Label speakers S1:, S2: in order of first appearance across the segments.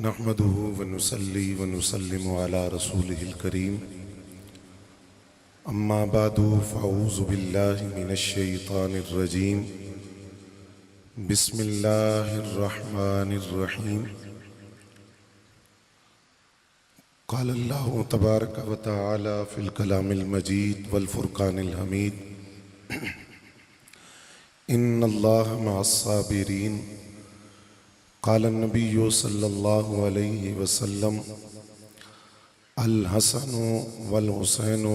S1: نحمده ونصلي ونسلم على رسوله الكريم اما بعد فاعوذ باللہ من الشیطان الرجیم بسم اللہ الرحمن الرحیم قال اللہ تبارک وتعالی فی الکلام المجید والفرقان الحمید ان اللہ مع الصابرین قال النبی صلی اللہ علیہ وسلم الحسن والحسین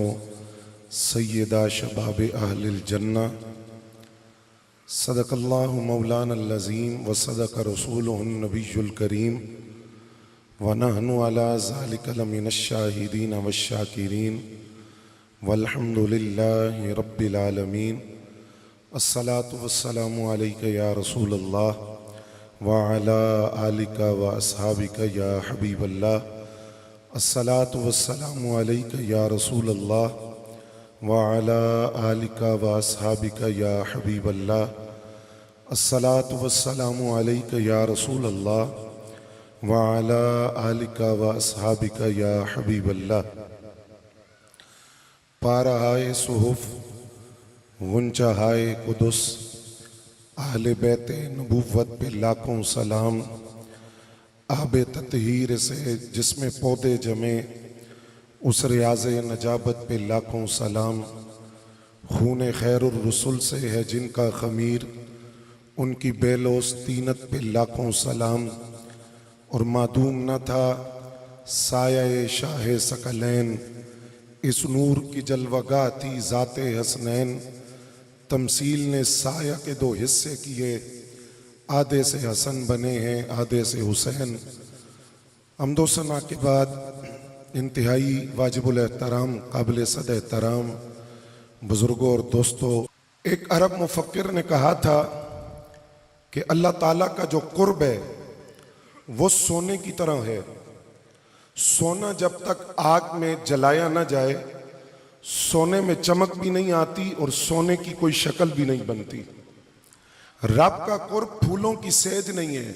S1: سیدا شباب اہل الجنہ صدق اللہ مولانا العظیم وصدق رسولہ النبی الکریم ونحن علی ذلک لمن الشاہدین والشاکرین والحمد للہ رب العالمین الصلاة والسلام علیک یا رسول اللہ وعلى آلك وأصحابك يا حبيب الله الصلاة والسلام عليك يا رسول الله وعلى آلك وأصحابك يا حبيب الله الصلاة والسلام عليك يا رسول الله وعلى آلك وأصحابك يا حبيب الله پارہائے صحف غنچہائے قدس اہل بیت نبوت پہ لاکھوں سلام آب تطہیر سے جس میں پودے جمے اس ریاض نجابت پہ لاکھوں سلام خون خیر الرسل سے ہے جن کا خمیر ان کی بیلوس تینت پہ لاکھوں سلام اور معدوم نہ تھا سایہ شاہ ثقلین اس نور کی جلوگاہ تھی ذات حسنین تمثیل نے سایہ کے دو حصے کیے آدھے سے حسن بنے ہیں آدھے سے حسین حمد و ثنا کے بعد انتہائی واجب الاحترام قابل صد احترام بزرگوں اور دوستوں، ایک عرب مفکر نے کہا تھا کہ اللہ تعالیٰ کا جو قرب ہے وہ سونے کی طرح ہے۔ سونا جب تک آگ میں جلایا نہ جائے سونے میں چمک بھی نہیں آتی اور سونے کی کوئی شکل بھی نہیں بنتی۔ رب کا قرب پھولوں کی سیج نہیں ہے،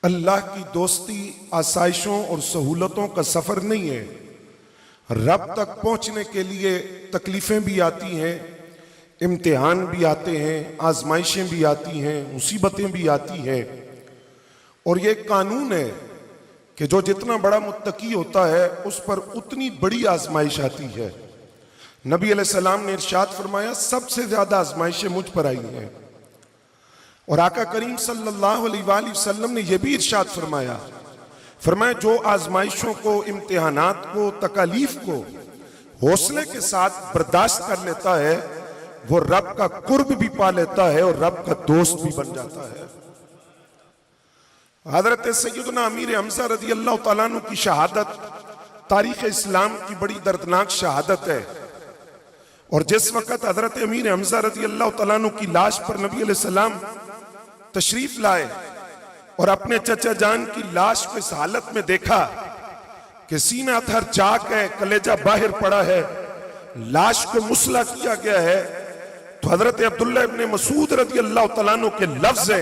S1: اللہ کی دوستی آسائشوں اور سہولتوں کا سفر نہیں ہے۔ رب تک پہنچنے کے لیے تکلیفیں بھی آتی ہیں، امتحان بھی آتے ہیں، آزمائشیں بھی آتی ہیں، مصیبتیں بھی آتی ہیں، اور یہ قانون ہے کہ جو جتنا بڑا متقی ہوتا ہے اس پر اتنی بڑی آزمائش آتی ہے۔ نبی علیہ السلام نے ارشاد فرمایا سب سے زیادہ آزمائشیں مجھ پر آئی ہیں، اور آقا کریم صلی اللہ علیہ وآلہ وسلم نے یہ بھی ارشاد فرمایا جو آزمائشوں کو، امتحانات کو، تکالیف کو حوصلے کے ساتھ برداشت کر لیتا ہے وہ رب کا قرب بھی پا لیتا ہے اور رب کا دوست بھی بن جاتا ہے۔ حضرت سیدنا امیر حمزہ رضی اللہ تعالیٰ عنہ کی شہادت تاریخ اسلام کی بڑی دردناک شہادت ہے، اور جس وقت حضرت امیر حمزہ رضی اللہ تعالیٰ عنہ کی لاش پر نبی علیہ السلام تشریف لائے اور اپنے چچا جان کی لاش کو اس حالت میں دیکھا کہ سینہ اتھر چاک ہے، کلیجہ باہر پڑا ہے، لاش کو مسلح کیا گیا ہے، تو حضرت عبداللہ ابن مسعود رضی اللہ تعالیٰ عنہ کے لفظ ہے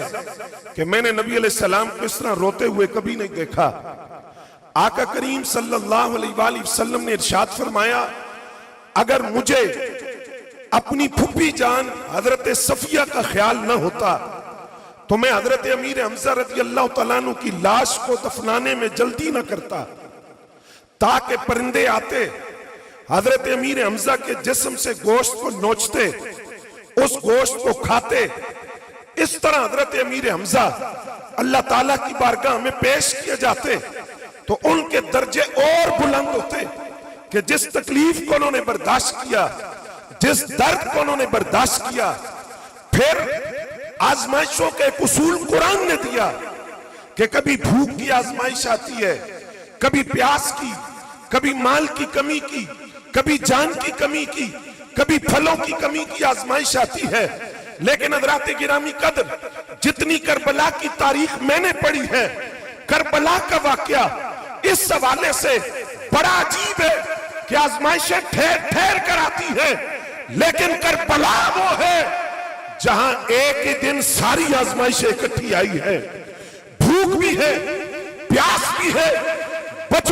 S1: کہ میں نے نبی علیہ السلام کو اس طرح روتے ہوئے کبھی نہیں دیکھا۔ آقا کریم صلی اللہ علیہ وآلہ وسلم نے ارشاد فرمایا اگر مجھے اپنی پھپھی جان حضرت صفیہ کا خیال نہ ہوتا تو میں حضرت امیر حمزہ رضی اللہ تعالیٰ عنہ کی لاش کو دفنانے میں جلدی نہ کرتا تاکہ پرندے آتے حضرت امیر حمزہ کے جسم سے گوشت کو نوچتے، اس گوشت کو کھاتے، اس طرح حضرت امیر حمزہ اللہ تعالیٰ کی بارگاہ میں پیش کیے جاتے تو ان کے درجے اور بلند ہوتے کہ جس تکلیف کو انہوں نے برداشت کیا، جس درد کو انہوں نے برداشت کیا، پھر آزمائشوں کے ایک اصول قرآن نے دیا کہ کبھی بھوک کی آزمائش آتی ہے، کبھی پیاس کی، کبھی مال کی کمی کی، کبھی جان کی کمی کی، کبھی پھلوں کی کمی کی آزمائش آتی ہے، لیکن حضرات گرامی قدر جتنی کربلا کی تاریخ میں نے پڑھی ہے، کربلا کا واقعہ اس حوالے سے بڑا عجیب ہے کہ آزمائشیں ٹھہر ٹھہر کر آتی ہیں، لیکن کربلا وہ ہے جہاں ایک ہی دن ساری آزمائشیں اکٹھی آئی ہے، بھوک بھی ہے، پیاس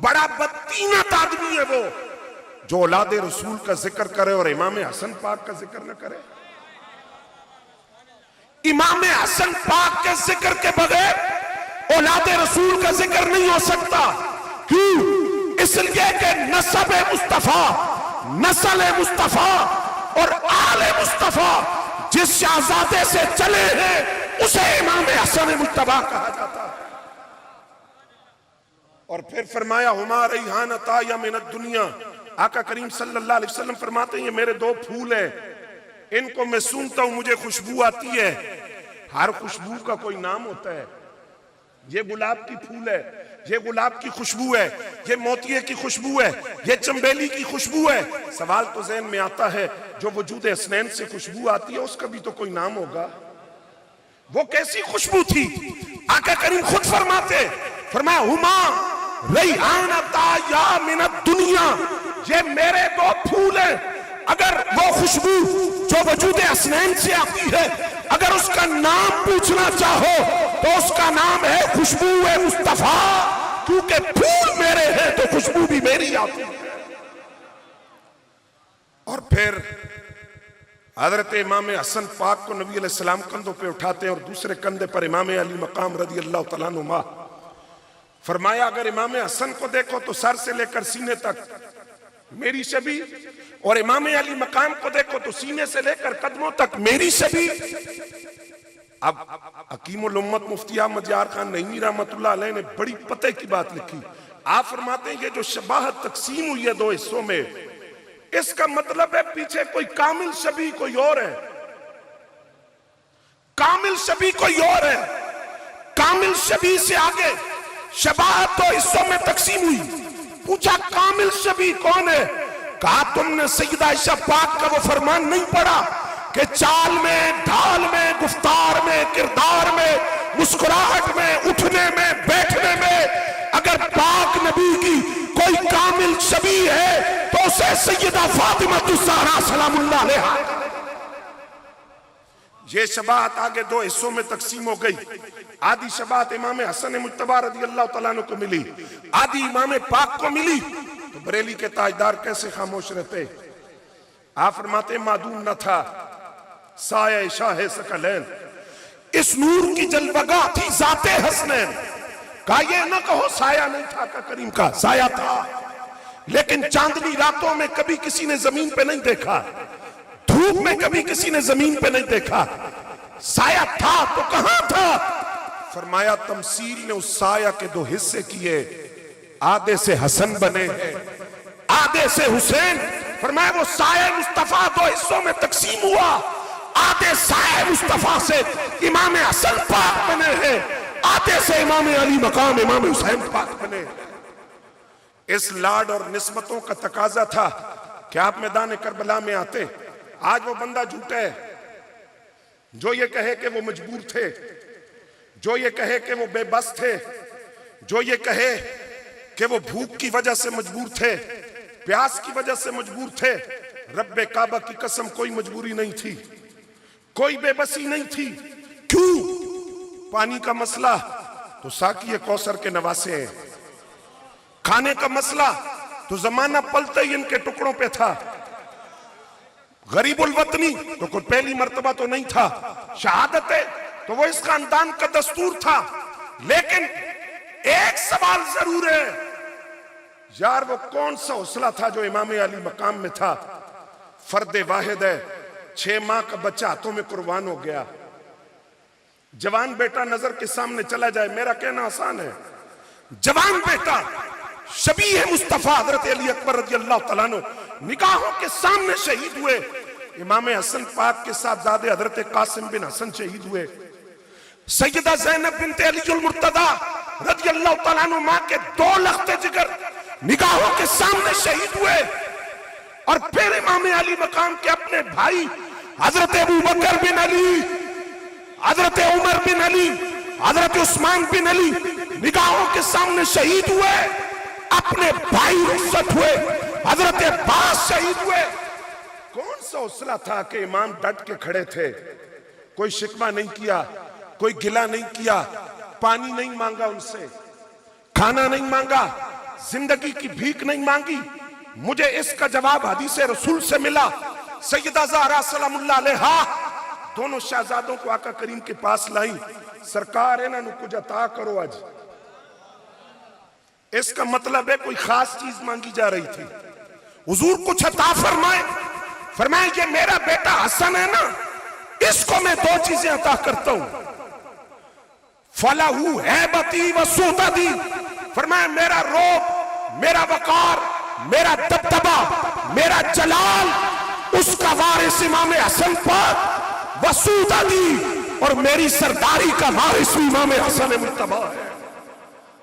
S1: بڑا بدتینت آدمی ہے وہ جو اولاد رسول کا ذکر کرے اور امام حسن پاک کا ذکر نہ کرے. امام حسن پاک کے ذکر کے بغیر اولاد رسول کا ذکر نہیں ہو سکتا. کیوں؟ اس لیے کہ نسب مصطفیٰ، نسل مصطفیٰ اور آل مصطفیٰ جس شہزادے سے چلے ہیں اسے امام حسن مجتبی کہا جاتا ہے. اور پھر فرمایا ہما ریحانتا یا من الدنیا. آقا کریم صلی اللہ علیہ وسلم فرماتے ہیں یہ میرے دو پھول ہیں، ان کو میں سونگتا ہوں مجھے خوشبو آتی ہے. ہر خوشبو کا کوئی نام ہوتا ہے. یہ گلاب کی پھول ہے، یہ گلاب کی خوشبو ہے، یہ موتیے کی خوشبو ہے، یہ چنبیلی کی خوشبو ہے. سوال تو ذہن میں آتا ہے جو وجود حسنین سے خوشبو آتی ہے اس کا بھی تو کوئی نام ہوگا. وہ کیسی خوشبو تھی؟ آقا کریم خود فرمایا ہما ریحانتا یا من الدنیا، یہ میرے دو پھول ہیں. اگر وہ خوشبو جو وجود حسنین سے آتی ہے اگر اس کا نام پوچھنا چاہو تو اس کا نام ہے خوشبو مصطفیٰ، کیونکہ پھول میرے ہیں تو خوشبو بھی میری آتی ہے. اور پھر حضرت امام حسن پاک کو نبی علیہ السلام کندھوں پہ اٹھاتے ہیں اور دوسرے کندھے پر امام علی مقام رضی اللہ تعالیٰ عنہ. فرمایا اگر امام حسن کو دیکھو تو سر سے لے کر سینے تک میری شبیہ، اور امام علی مقام کو دیکھو تو سینے سے لے کر قدموں تک میری شبیہ. اب حکیم الامت مفتی احمد یار خان نعیمی رحمت اللہ علیہ نے بڑی پتے کی بات لکھی. آپ فرماتے ہیں یہ جو شباہت تقسیم ہوئی ہے دو حصوں میں، اس کا مطلب ہے پیچھے کوئی کامل شبیہ کوئی اور ہے، کامل شبیہ کوئی اور ہے. کامل شبیہ سے آگے شباہت دو حصوں میں تقسیم ہوئی. پوچھا کامل شبیہ کون ہے؟ کہا تم نے سیدہ عائشہ پاک کا وہ فرمان نہیں پڑھا کہ چال میں، ڈھال میں، گفتار میں، کردار میں، مسکراہٹ میں، اٹھنے میں، بیٹھنے میں اگر پاک نبی کی کوئی کامل شبیہ ہے تو اسے سیدہ فاطمہ الزہرا سلام اللہ علیہا. یہ شباہت آگے دو حصوں میں تقسیم ہو گئی. آدھی شباہت امام حسن مجتبی رضی اللہ تعالیٰ عنہ کو ملی، آدھی امام پاک کو ملی. تو بریلی کے تاجدار کیسے خاموش رہتے؟ آپ فرماتے معدوم نہ تھا سایہ شاہ ثقلین، اس نور کی جلوگاہ تھی ذات حسنین. کہا یہ نہ کہو سایہ نہیں تھا، آقا کریم کا سایہ تھا، لیکن چاندنی راتوں میں کبھی کسی نے زمین پہ نہیں دیکھا، دھوپ میں کبھی کسی نے زمین پہ نہیں دیکھا. سایہ تھا تو کہاں تھا؟ فرمایا تمثیل نے اس سایہ کے دو حصے کیے، آدھے سے حسن بنے آدھے سے حسین. فرمایا وہ سایہ مصطفیٰ دو حصوں میں تقسیم ہوا، آدھے سایہ مصطفیٰ سے امام حسن پاک بنے ہیں، آدھے سے امام علی مقام امام حسین پاک بنے. اس لاڈ اور نسبتوں کا تقاضا تھا کہ آپ میدان کربلا میں آتے. آج وہ بندہ جھوٹا ہے جو یہ کہے کہ وہ مجبور تھے، جو یہ کہے کہ وہ بے بس تھے، جو یہ کہے کہ وہ بھوک کی وجہ سے مجبور تھے، پیاس کی وجہ سے مجبور تھے. رب کعبہ کی قسم کوئی مجبوری نہیں تھی، کوئی بے بسی نہیں تھی. کیوں؟ پانی کا مسئلہ تو ساقی کوثر کے نواسے ہیں، کھانے کا مسئلہ تو زمانہ پلتے ہی ان کے ٹکڑوں پہ تھا. غریب الوطنی تو کوئی پہلی مرتبہ تو نہیں تھا، شہادت ہے تو وہ اس خاندان کا دستور تھا. لیکن ایک سوال ضرور ہے یار، وہ کون سا حوصلہ تھا جو امام علی مقام میں تھا؟ فرد واحد ہے، 6 ماہ کا بچہ ہاتھوں میں قربان ہو گیا. جوان بیٹا نظر کے سامنے چلا جائے، میرا کہنا آسان ہے، جوان بیٹا شبیہ مصطفیٰ حضرت علی اکبر رضی اللہ تعالیٰ عنہ نگاہوں کے سامنے شہید ہوئے. امام حسن پاک کے ساتھ زادے حضرت قاسم بن حسن شہید ہوئے. سیدہ زینب بنت علی المرتضیٰ رضی اللہ تعالیٰ عنہ ماں کے 2 لخت جگر نگاہوں کے سامنے شہید ہوئے. اور پھر امام علی مقام کے اپنے بھائی حضرت ابو بکر بن علی، حضرت عمر بن علی، حضرت عثمان بن علی نگاہوں کے سامنے شہید ہوئے. اپنے بھائی رخصت ہوئے، حضرت عباس شہید ہوئے. کون سا حوصلہ تھا کہ امام ڈٹ کے کھڑے تھے، کوئی شکوہ نہیں کیا، کوئی گلہ نہیں کیا، پانی نہیں مانگا ان سے، کھانا نہیں مانگا، زندگی کی بھیک نہیں مانگی. مجھے اس کا جواب حدیث رسول سے ملا. سیدہ زہرا سلام اللہ علیہا دونوں شہزادوں کو آقا کریم کے پاس لائیں. سرکار انہاں نو کچھ عطا کرو آج. اس کا مطلب ہے کوئی خاص چیز مانگی جا رہی تھی. حضور کچھ عطا فرمائے. فرمائے یہ میرا بیٹا حسن ہے نا, اس کو میں دو چیزیں عطا کرتا ہوں. فَلَهُ هَيْبَتِي وَسُوْطَتِي, فرمایا میرا روب, میرا وقار, میرا دبدبہ, میرا جلال اس کا وارث امام حسن پاک, وَسُوْطَتِي اور میری سرداری کا وارث امام حسن مجتبیٰ ہے.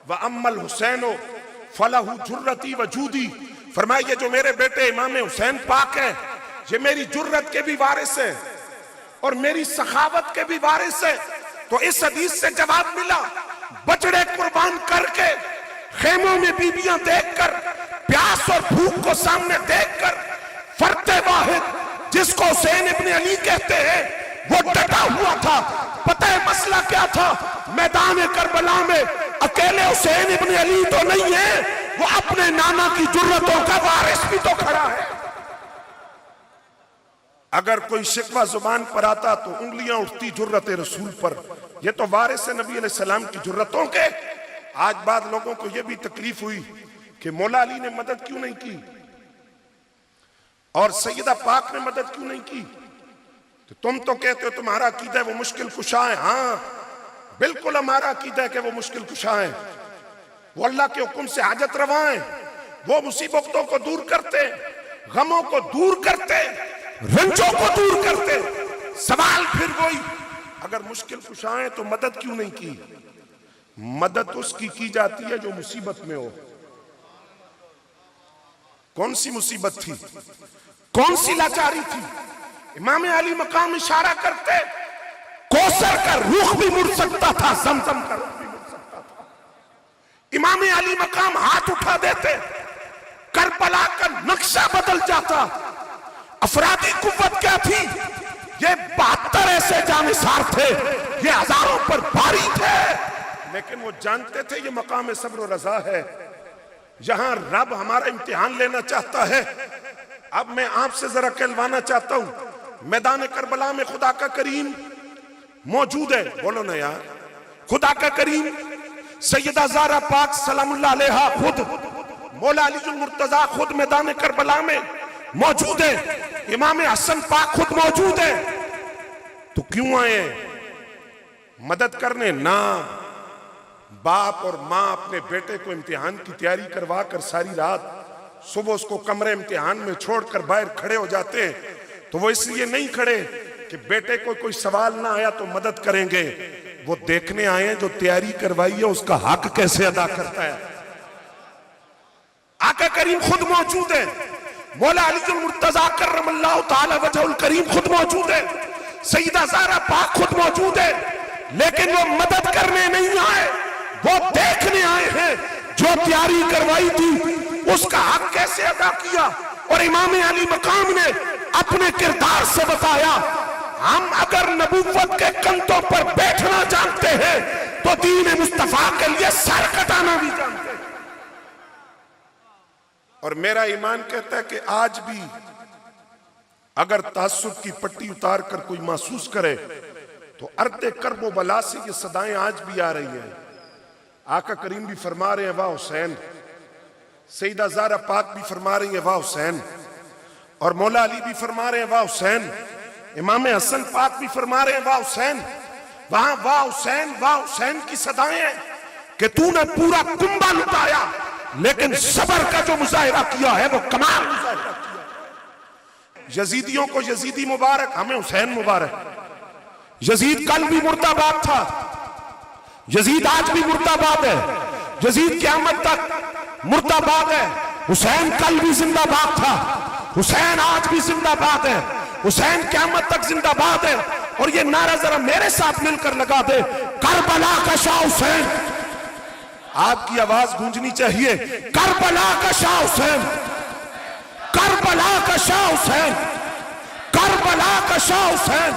S1: وَأَمَّا الْحُسَيْنُ فَلَهُ جُرَّتِي وَجُودِي, فرمایا یہ جو میرے بیٹے امام حسین پاک ہیں یہ میری جرت کے بھی وارث ہے اور میری سخاوت کے بھی وارث ہے. تو اس حدیث سے جواب ملا. بچڑے قربان کر کے خیموں میں بیویاں دیکھ کر, پیاس اور بھوک کو سامنے دیکھ کر, فرد واحد جس کو حسین ابن علی کہتے ہیں وہ ڈٹا ہوا تھا. پتہ ہے مسئلہ کیا تھا؟ میدان کربلا میں اکیلے حسین ابن علی تو نہیں ہے, وہ اپنے نانا کی جرتوں کا وارث بھی تو کھڑا ہے. اگر کوئی شکوہ زبان پر آتا تو انگلیاں اٹھتی جرت رسول پر. یہ تو وارث نبی علیہ السلام کی جرتوں کے. آج بعد لوگوں کو یہ بھی تکلیف ہوئی کہ مولا علی نے مدد کیوں نہیں کی اور سیدہ پاک نے مدد کیوں نہیں کی. تو تم تو کہتے ہو تمہارا عقیدہ ہے وہ مشکل کشا ہیں. ہاں بالکل ہمارا عقیدہ ہے کہ وہ مشکل کشا ہیں, وہ اللہ کے حکم سے حاجت روا ہیں, وہ مصیبتوں کو دور کرتے, غموں کو دور کرتے, رنجوں کو دور کرتے. سوال پھر وہی, اگر مشکل کشا ہیں تو مدد کیوں نہیں کی؟ مدد اس کی جاتی ہے جو مصیبت میں ہو. کون سی مصیبت تھی؟ کون سی لاچاری تھی؟ امام علی مقام اشارہ کرتے, کوثر کا رخ بھی مڑ سکتا تھا, زمزم کا رخ بھی مڑ سکتا تھا. امام علی مقام ہاتھ اٹھا دیتے, کربلا کا نقشہ بدل جاتا. افرادی قوت کیا تھی؟ یہ 72 ایسے جانثار تھے, یہ ہزاروں پر بھاری تھے, لیکن وہ جانتے تھے یہ مقام صبر و رضا ہے, یہاں رب ہمارا امتحان لینا چاہتا ہے. اب میں آپ سے ذرا کہلوانا چاہتا ہوں, میدان کربلا میں خدا کا کریم موجود ہے. بولو نا یار, خدا کا کریم سیدہ زہرا پاک سلام اللہ علیہا خود, مولا علی المرتضیٰ خود میدان کربلا میں موجود ہے, امام حسن پاک خود موجود ہے. تو کیوں آئے مدد کرنے؟ نہ, باپ اور ماں اپنے بیٹے کو امتحان کی تیاری کروا کر ساری رات صبح اس کو کمرے امتحان میں چھوڑ کر باہر کھڑے ہو جاتے ہیں. تو وہ اس لیے نہیں کھڑے کہ بیٹے کو کوئی سوال نہ آیا تو مدد کریں گے, وہ دیکھنے آئے ہیں جو تیاری کروائی ہے اس کا حق کیسے ادا کرتا ہے. آقا کریم خود موجود ہے, مولا علی المرتضیٰ کرم اللہ تعالی وجہ الکریم خود موجود ہے, سیدہ زہرا پاک خود موجود ہے, لیکن وہ مدد کرنے نہیں آئے, وہ دیکھنے آئے ہیں جو تیاری کروائی تھی اس کا حق کیسے ادا کیا. اور امام علی مقام نے اپنے کردار سے بتایا, ہم اگر نبوت کے کندھوں پر بیٹھنا جانتے ہیں تو دین مصطفیٰ کے لیے سر کٹانا بھی جانتے ہیں. اور میرا ایمان کہتا ہے کہ آج بھی اگر تعصب کی پٹی اتار کر کوئی محسوس کرے تو ارد کرب و بلا سے یہ صدائیں آج بھی آ رہی ہیں. آقا کریم بھی فرما رہے ہیں واہ حسین, سیدہ زہرا پاک بھی فرما رہی ہیں واہ حسین, اور مولا علی بھی فرما رہے ہیں واہ حسین, امام حسن پاک بھی فرما رہے ہیں واہ حسین. وہاں واہ حسین کی صدائیں ہیں کہ تو نے پورا کنبہ لٹایا لیکن صبر کا جو مظاہرہ کیا ہے وہ کمال مظاہرہ کیا. یزیدیوں کو یزیدی مبارک, ہمیں حسین مبارک. یزید کل بھی مردہ باد تھا, یزید آج بھی مردہ باد ہے, یزید قیامت تک مردہ باد ہے. حسین کل بھی زندہ باد تھا, حسین آج بھی زندہ باد ہے, حسین قیامت تک زندہ باد ہے. اور یہ نعرہ ذرا میرے ساتھ مل کر لگا دے, کربلا کا شاہ حسین. آپ کی آواز گونجنی چاہیے, کربلا کا شاہ حسین, کربلا کا شاہ حسین, کربلا کا شاہ حسین.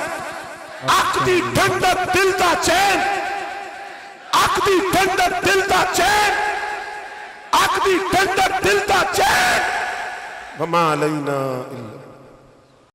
S1: عقدی ڈنڈت دل دا چین, عقدی ڈنڈت دل دا چین, آنکھ دی ٹھنڈک دل دا چین وما علینا الا